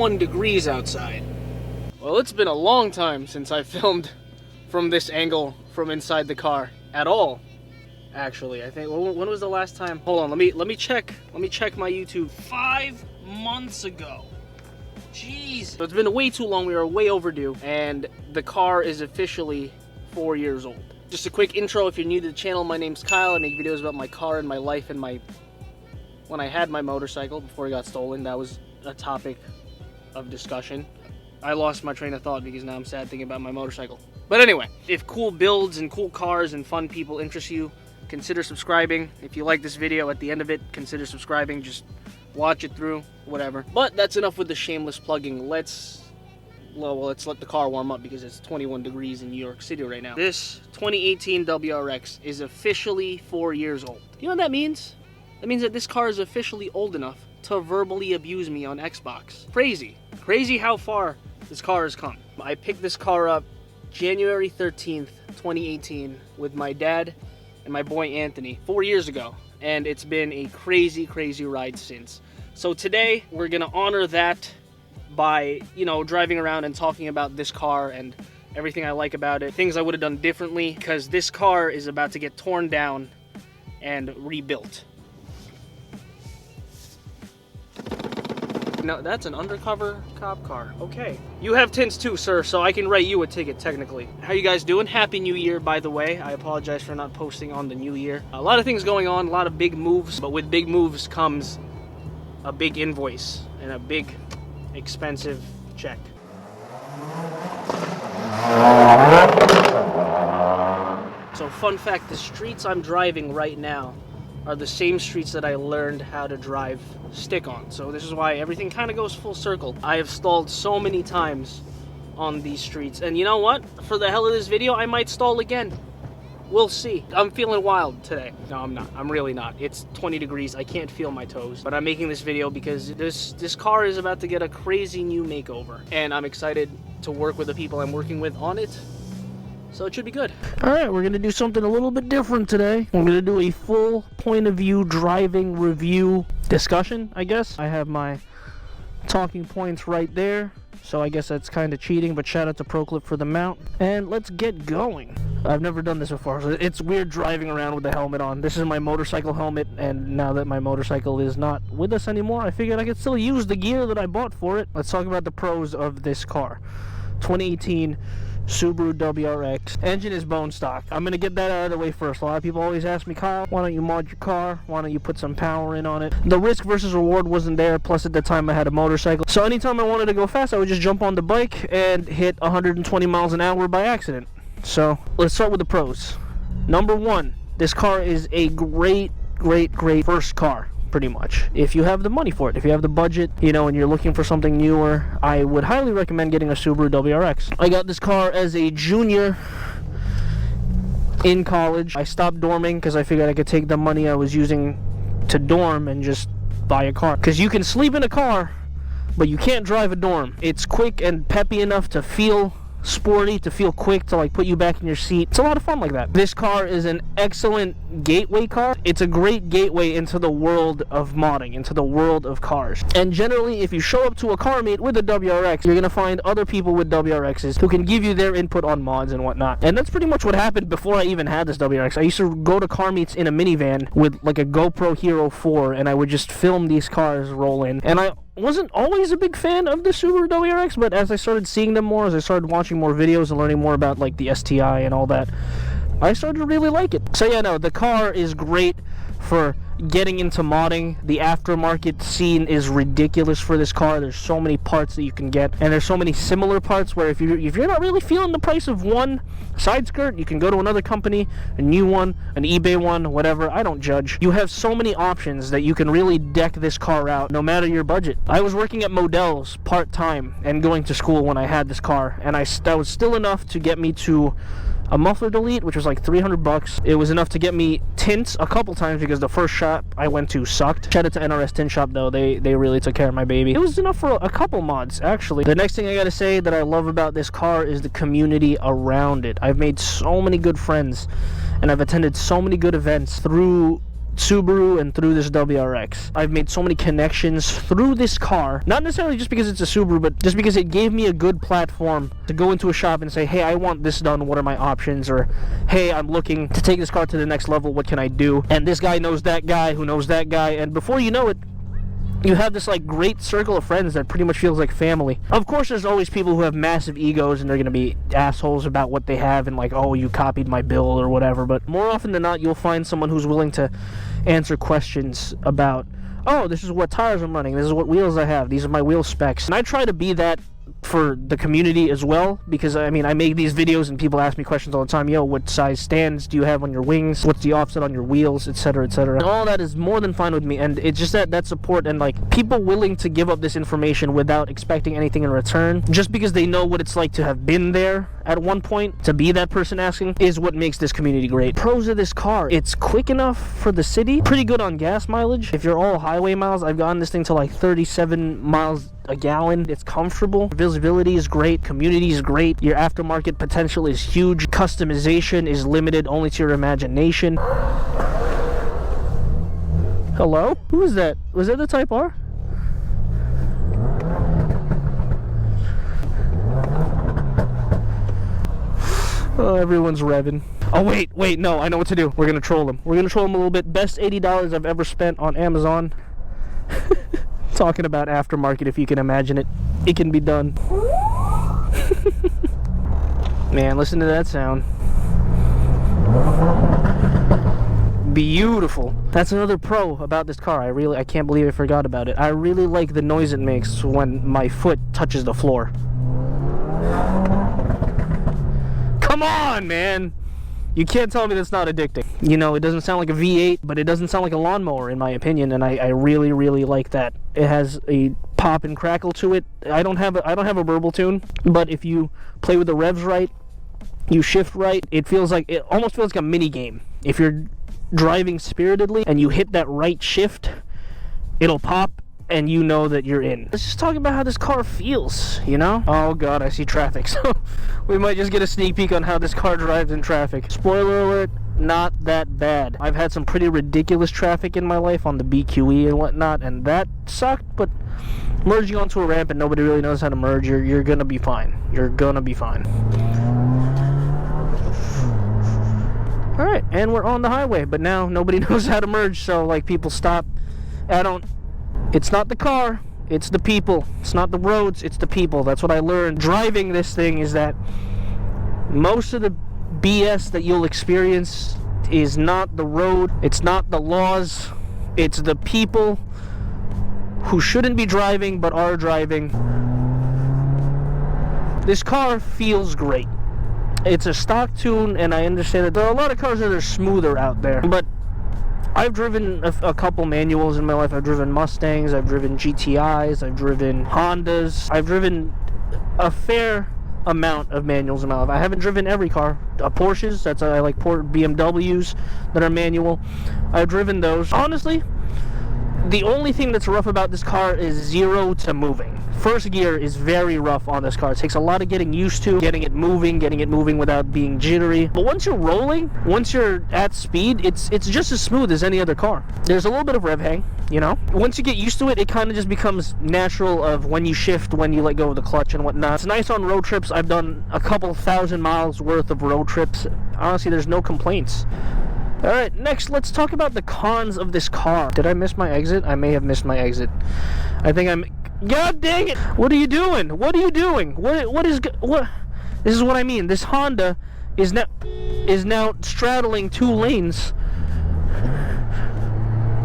21 degrees outside. Well, it's been a long time since I filmed from this angle from inside the car at all. Actually, I think, when was the last time? Hold on, let me check my YouTube. 5 months ago. Jeez. So it's been way too long. We are way overdue, and the car is officially 4 years old. Just a quick intro if you're new to the channel. My name's Kyle. I make videos about my car and my life and when I had my motorcycle before it got stolen. That was a topic of discussion. I lost my train of thought because now I'm sad thinking about my motorcycle. But anyway, if cool builds and cool cars and fun people interest you, consider subscribing. If you like this video, at the end of it, consider subscribing. Just watch it through, whatever. But that's enough with the shameless plugging. Let's let the car warm up because it's 21 degrees in New York City right now. This 2018 WRX is officially 4 years old. You know what that means? That means that this car is officially old enough to verbally abuse me on Xbox. Crazy. Crazy how far this car has come. I picked this car up January 13th, 2018 with my dad and my boy Anthony 4 years ago. And it's been a crazy, crazy ride since. So today, we're gonna honor that by, you know, driving around and talking about this car and everything I like about it. Things I would have done differently, because this car is about to get torn down and rebuilt. No, that's an undercover cop car. Okay. You have tints too, sir, so I can write you a ticket, technically. How you guys doing? Happy New Year, by the way. I apologize for not posting on the New Year. A lot of things going on, a lot of big moves, but with big moves comes a big invoice and a big, expensive check. So, fun fact, the streets I'm driving right now are the same streets that I learned how to drive stick on. So this is why everything kind of goes full circle. I have stalled so many times on these streets. And you know what? For the hell of this video, I might stall again. We'll see. I'm feeling wild today. No, I'm not. I'm really not. It's 20 degrees. I can't feel my toes. But I'm making this video because this car is about to get a crazy new makeover. And I'm excited to work with the people I'm working with on it. So it should be good. Alright, we're going to do something a little bit different today. We're going to do a full point of view driving review discussion, I guess. I have my talking points right there. So I guess that's kind of cheating, but shout out to ProClip for the mount. And let's get going. I've never done this before, so it's weird driving around with the helmet on. This is my motorcycle helmet, and now that my motorcycle is not with us anymore, I figured I could still use the gear that I bought for it. Let's talk about the pros of this car. 2018 Subaru WRX. Engine is bone stock. I'm going to get that out of the way first. A lot of people always ask me, Kyle, why don't you mod your car? Why don't you put some power in on it? The risk versus reward wasn't there, plus at the time I had a motorcycle. So anytime I wanted to go fast, I would just jump on the bike and hit 120 miles an hour by accident. So let's start with the pros. Number one, this car is a great first car. Pretty much. If you have the money for it, if you have the budget, you know, and you're looking for something newer, I would highly recommend getting a Subaru WRX. I got this car as a junior in college. I stopped dorming because I figured I could take the money I was using to dorm and just buy a car. Because you can sleep in a car, but you can't drive a dorm. It's quick and peppy enough to feel sporty, to feel quick, to like put you back in your seat. It's a lot of fun like that. This car is an excellent gateway car. It's a great gateway into the world of modding, into the world of cars. And generally, if you show up to a car meet with a WRX, you're gonna find other people with WRXs who can give you their input on mods and whatnot. And that's pretty much what happened before I even had this WRX. I used to go to car meets in a minivan with like a GoPro Hero 4, and I would just film these cars roll in. And I wasn't always a big fan of the Subaru WRX, but as I started seeing them more, as I started watching more videos and learning more about like the STI and all that, I started to really like it. So yeah, no, the car is great for getting into modding. The aftermarket scene is ridiculous for this car. There's so many parts that you can get, and there's so many similar parts where if you're not really feeling the price of one side skirt, you can go to another company, a new one, an eBay one, whatever. I don't judge. You have so many options that you can really deck this car out no matter your budget. I was working at Modell's part-time and going to school when I had this car, and that was still enough to get me to a muffler delete, which was like $300. It was enough to get me tints a couple times because the first shop I went to sucked. Shout out to NRS Tint Shop though, they really took care of my baby. It was enough for a couple mods actually. The next thing I gotta say that I love about this car is the community around it. I've made so many good friends and I've attended so many good events through Subaru and through this WRX. I've made so many connections through this car, not necessarily just because it's a Subaru, but just because it gave me a good platform to go into a shop and say, hey, I want this done, what are my options? Or, hey, I'm looking to take this car to the next level, what can I do? And this guy knows that guy who knows that guy, and before you know it, you have this like great circle of friends that pretty much feels like family. Of course, there's always people who have massive egos and they're gonna be assholes about what they have and like, oh, you copied my build or whatever. But more often than not, you'll find someone who's willing to answer questions about, oh, this is what tires I'm running, this is what wheels I have, these are my wheel specs. And I try to be that for the community as well, because I mean, I make these videos and people ask me questions all the time. Yo, what size stands do you have on your wings? What's the offset on your wheels, etc., etc. And all that is more than fine with me, and it's just that support and like people willing to give up this information without expecting anything in return, just because they know what it's like to have been there at one point, to be that person asking, is what makes this community great. Pros of this car: it's quick enough for the city, pretty good on gas mileage. If you're all highway miles, I've gotten this thing to like 37 miles a gallon. It's comfortable, visibility is great, community is great, your aftermarket potential is huge, customization is limited only to your imagination. Hello? Who is that? Was that the Type R? Oh, everyone's revving. Oh, wait, no, I know what to do. We're gonna troll them. We're gonna troll them a little bit. Best $80 I've ever spent on Amazon. Talking about aftermarket, if you can imagine it. It can be done. Man, listen to that sound. Beautiful. That's another pro about this car. I can't believe I forgot about it. I really like the noise it makes when my foot touches the floor. Come on, man! You can't tell me that's not addicting. You know, it doesn't sound like a V8, but it doesn't sound like a lawnmower, in my opinion, and I really, really like that. It has a pop and crackle to it. I don't have a burble tune, but if you play with the revs right, you shift right, it almost feels like a mini game. If you're driving spiritedly and you hit that right shift, it'll pop and you know that you're in. Let's just talk about how this car feels, you know? Oh god, I see traffic, so we might just get a sneak peek on how this car drives in traffic. Spoiler alert, not that bad. I've had some pretty ridiculous traffic in my life on the BQE and whatnot, and that sucked, but merging onto a ramp and nobody really knows how to merge, you're gonna be fine. You're gonna be fine. Alright, and we're on the highway, but now nobody knows how to merge, so like people stop. It's not the car, it's the people. It's not the roads, it's the people. That's what I learned driving this thing, is that most of the BS that you'll experience is not the road, it's not the laws, it's the people who shouldn't be driving but are driving. This car feels great. It's a stock tune, and I understand that there are a lot of cars that are smoother out there, but I've driven a couple manuals in my life. I've driven Mustangs, I've driven GTIs, I've driven Hondas, I've driven a fair amount of manuals in my life. I haven't driven every car. Porsches, I like BMWs that are manual. I've driven those. Honestly, the only thing that's rough about this car is 0 to moving. First gear is very rough on this car. It takes a lot of getting used to, getting it moving without being jittery. But once you're rolling, once you're at speed, it's just as smooth as any other car. There's a little bit of rev hang, you know? Once you get used to it, it kind of just becomes natural of when you shift, when you let go of the clutch and whatnot. It's nice on road trips. I've done a couple thousand miles worth of road trips. Honestly, there's no complaints. Alright, next, let's talk about the cons of this car. Did I miss my exit? I may have missed my exit. I think I'm... God dang it! What are you doing? What are you doing? What is... This is what I mean. This Honda is now straddling 2 lanes.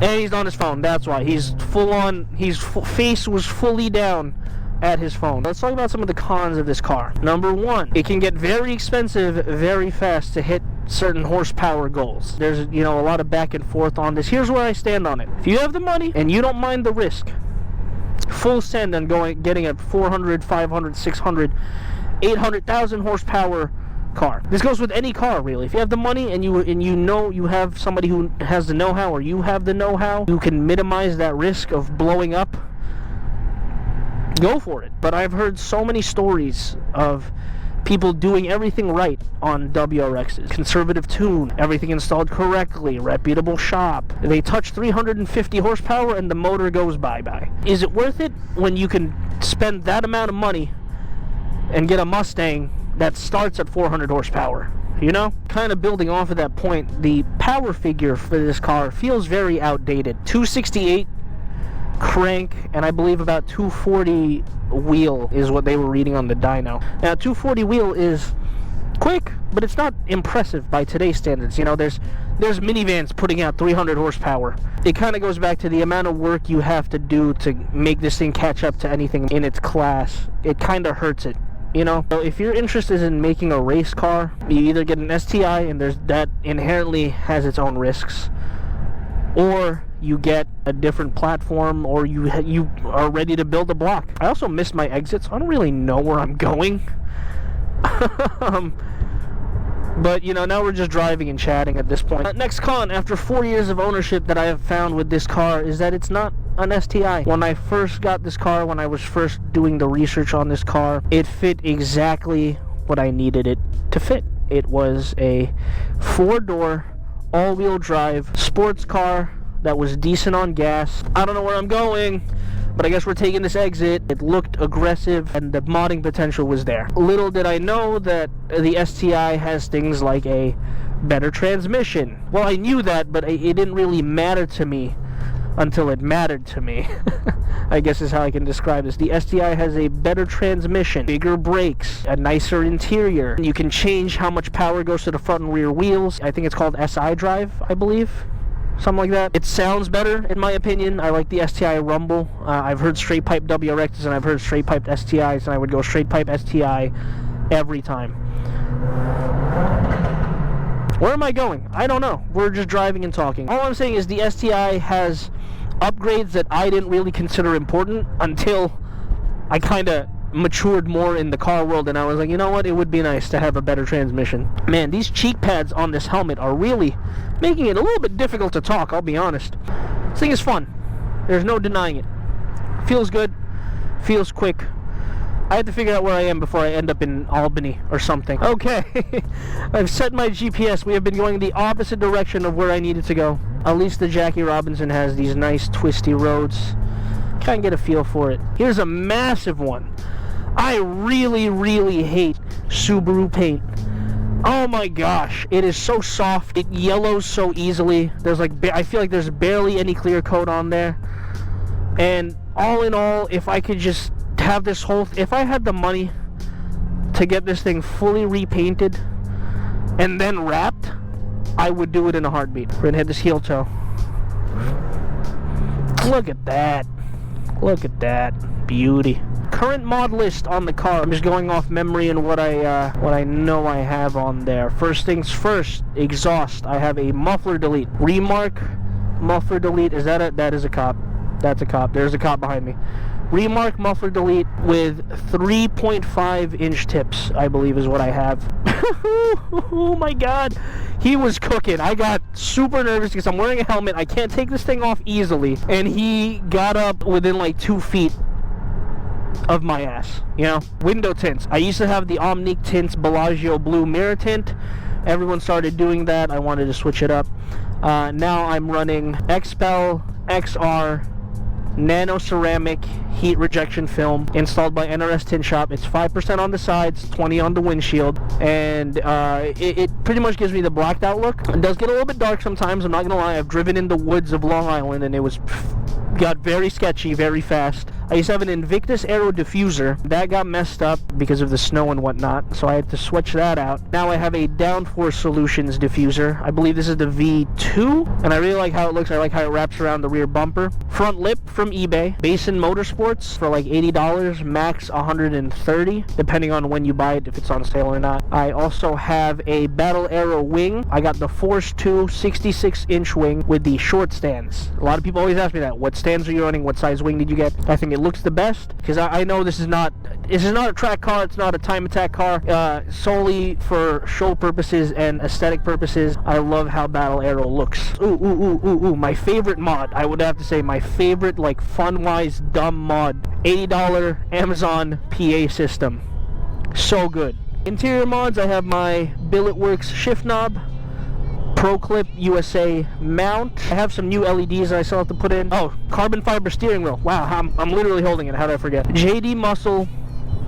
And he's on his phone. That's why. He's full on... His face was fully down at his phone. Let's talk about some of the cons of this car. Number 1, it can get very expensive very fast to hit certain horsepower goals. There's, you know, a lot of back and forth on this. Here's where I stand on it. If you have the money and you don't mind the risk, full send on getting a 400, 500, 600, 800,000 horsepower car. This goes with any car, really. If you have the money and you know you have somebody who has the know-how, or you have the know-how, who can minimize that risk of blowing up, go for it. But I've heard so many stories of people doing everything right on WRXs. Conservative tune, everything installed correctly, reputable shop. They touch 350 horsepower and the motor goes bye-bye. Is it worth it when you can spend that amount of money and get a Mustang that starts at 400 horsepower? You know? Kind of building off of that point, the power figure for this car feels very outdated. 268 crank, and I believe about 240 wheel is what they were reading on the dyno. Now, 240 wheel is quick, but it's not impressive by today's standards. You know, there's minivans putting out 300 horsepower. It kind of goes back to the amount of work you have to do to make this thing catch up to anything in its class. It kind of hurts it. You know, so if you're interested in making a race car, you either get an STI, and that inherently has its own risks, or you get a different platform, or you are ready to build a block. I also missed my exit, so I don't really know where I'm going. But, you know, now we're just driving and chatting at this point. Next con, after 4 years of ownership, that I have found with this car is that it's not an STI. When I first got this car, when I was first doing the research on this car, it fit exactly what I needed it to fit. It was a 4-door, all-wheel drive sports car that was decent on gas. I don't know where I'm going, but I guess we're taking this exit. It looked aggressive, and the modding potential was there. Little did I know that the STI has things like a better transmission. Well, I knew that, but it didn't really matter to me until it mattered to me. I guess is how I can describe this. The STI has a better transmission, bigger brakes, a nicer interior. You can change how much power goes to the front and rear wheels. I think it's called SI drive, I believe. Something like that. It sounds better, in my opinion. I like the STI rumble. I've heard straight pipe WRXs and I've heard straight pipe STIs, and I would go straight pipe STI every time. Where am I going? I don't know. We're just driving and talking. All I'm saying is the STI has upgrades that I didn't really consider important until I kind of matured more in the car world, and I was like, you know what, it would be nice to have a better transmission. Man, these cheek pads on this helmet are really making it a little bit difficult to talk, I'll be honest. This thing is fun. There's no denying it. Feels good. Feels quick. I had to figure out where I am before I end up in Albany or something. Okay, I've set my GPS. We have been going the opposite direction of where I needed to go. At least the Jackie Robinson has these nice twisty roads. Kind of get a feel for it. Here's a massive one. I really, really hate Subaru paint. Oh my gosh, it is so soft. It yellows so easily. There's like, I feel like there's barely any clear coat on there. And all in all, if I could just have this whole, if I had the money to get this thing fully repainted and then wrapped, I would do it in a heartbeat. We're gonna hit this heel toe. Look at that. Look at that beauty. Current mod list on the car. I'm just going off memory and what I know I have on there. First things first, exhaust. I have a muffler delete. Remark muffler delete. Is that it? That is a cop. That's a cop. There's a cop behind me. Remark muffler delete with 3.5 inch tips, I believe is what I have. Oh my god, he was cooking. I got super nervous because I'm wearing a helmet. I can't take this thing off easily, and he got up within like 2 feet of my ass. You know, window tints. I used to have the Omnique Tints Bellagio blue mirror tint. Everyone started doing that. I wanted to switch it up. Now I'm running XPEL XR nano ceramic heat rejection film installed by NRS Tint Shop. It's 5% on the sides, 20 on the windshield, and it pretty much gives me the blacked out look. It does get a little bit dark sometimes, I'm not gonna lie. I've driven in the woods of Long Island and it got very sketchy very fast. I used to have an Invictus Aero diffuser that got messed up because of the snow and whatnot, so I had to switch that out. Now I have a Downforce Solutions diffuser. I believe this is the V2, and I really like how it looks. I like how it wraps around the rear bumper. Front lip from eBay. Basin Motorsports for like $80, max $130, depending on when you buy it, if it's on sale or not. I also have a Battle Aero wing. I got the Force 2 66-inch wing with the short stands. A lot of people always ask me that. What stands are you running? What size wing did you get? I think it looks the best because I know this is not a track car. It's not a time attack car. Solely for show purposes and aesthetic purposes, I love how Battle Aero looks. Ooh, my favorite mod, I would have to say my favorite, like, fun-wise dumb mod, $80 Amazon PA system. So good. Interior mods, I have my Billet Works shift knob, Pro Clip USA mount. I have some new LEDs that I still have to put in. Oh, carbon fiber steering wheel. Wow, I'm literally holding it. How did I forget? JD Muscle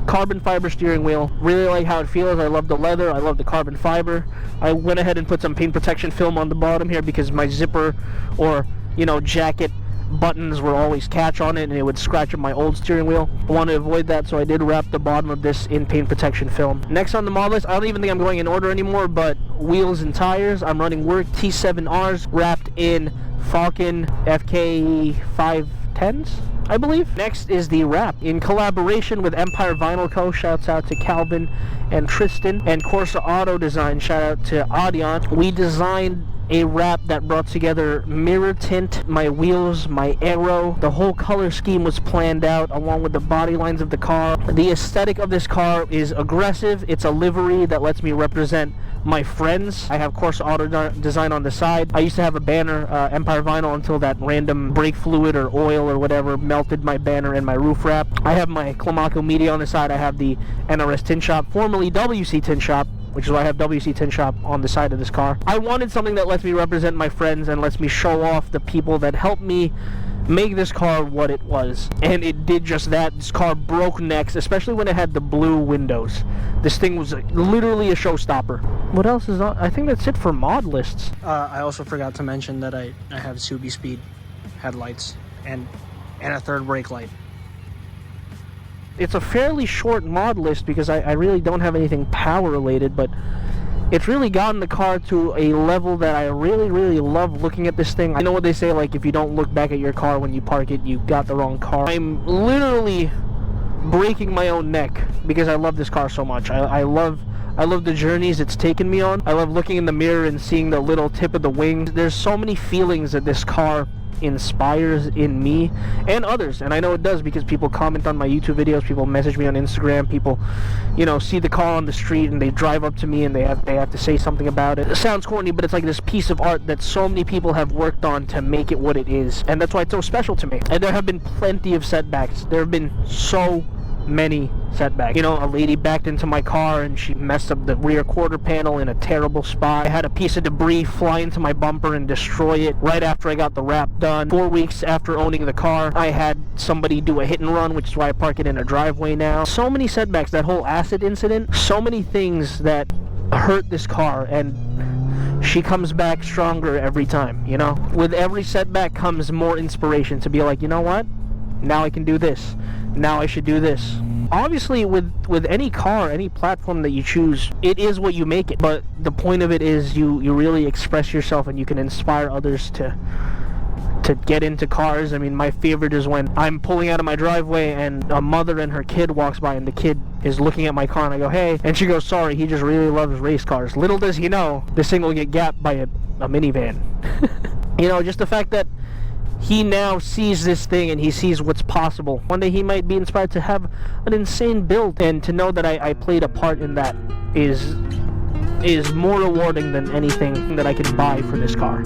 carbon fiber steering wheel. Really like how it feels. I love the leather. I love the carbon fiber. I went ahead and put some paint protection film on the bottom here because my zipper or, you know, jacket buttons would always catch on it and it would scratch up my old steering wheel. I want to avoid that, so I did wrap the bottom of this in paint protection film. Next on the mod list, I don't even think I'm going in order anymore, but wheels and tires. I'm running Work T7Rs wrapped in Falcon FK 510s, I believe. Next is the wrap in collaboration with Empire Vinyl Co. Shouts out to Calvin and Tristan, and Corsa Auto Design. Shout out to Audion. We designed a wrap that brought together mirror tint, my wheels, my aero. The whole color scheme was planned out along with the body lines of the car. The aesthetic of this car is aggressive. It's a livery that lets me represent my friends. I have Corsa Auto Design on the side. I used to have a banner, Empire Vinyl, until that random brake fluid or oil or whatever melted my banner and my roof wrap. I have my Climaco media on the side. I have the NRS Tin Shop, formerly WC Tin Shop, which is why I have WC Tin Shop on the side of this car. I wanted something that lets me represent my friends and lets me show off the people that helped me make this car what it was. And it did just that. This car broke necks, especially when it had the blue windows. This thing was literally a showstopper. What else is on? I think that's it for mod lists. I also forgot to mention that I have Subi Speed headlights and a third brake light. It's a fairly short mod list because I really don't have anything power related, but it's really gotten the car to a level that I really love looking at this thing. I know what they say, like, if you don't look back at your car when you park it, you got the wrong car. I'm literally breaking my own neck because I love this car so much. I love the journeys it's taken me on. I love looking in the mirror and seeing the little tip of the wing. There's so many feelings that this car inspires in me and others, and I know it does because people comment on my YouTube videos, people message me on Instagram, people, you know, see the car on the street and they drive up to me and they have to say something about it. It sounds corny, but it's like this piece of art that so many people have worked on to make it what it is, and that's why it's so special to me. And there have been plenty of setbacks. There have been so many setbacks. You know, a lady backed into my car and she messed up the rear quarter panel in a terrible spot. I had a piece of debris fly into my bumper and destroy it right after I got the wrap done. 4 weeks after owning the car, I had somebody do a hit and run, which is why I park it in a driveway now. So many setbacks, that whole acid incident, so many things that hurt this car, and she comes back stronger every time, you know? With every setback comes more inspiration to be like, you know what? Now I can do this. Now I should do this. Obviously, with any car, any platform that you choose, it is what you make it. But the point of it is you really express yourself and you can inspire others to get into cars. I mean, my favorite is when I'm pulling out of my driveway and a mother and her kid walks by and the kid is looking at my car and I go, hey, and she goes, sorry, he just really loves race cars. Little does he know, this thing will get gapped by a minivan. You know, just the fact that he now sees this thing and he sees what's possible. One day he might be inspired to have an insane build, and to know that I played a part in that is more rewarding than anything that I can buy for this car.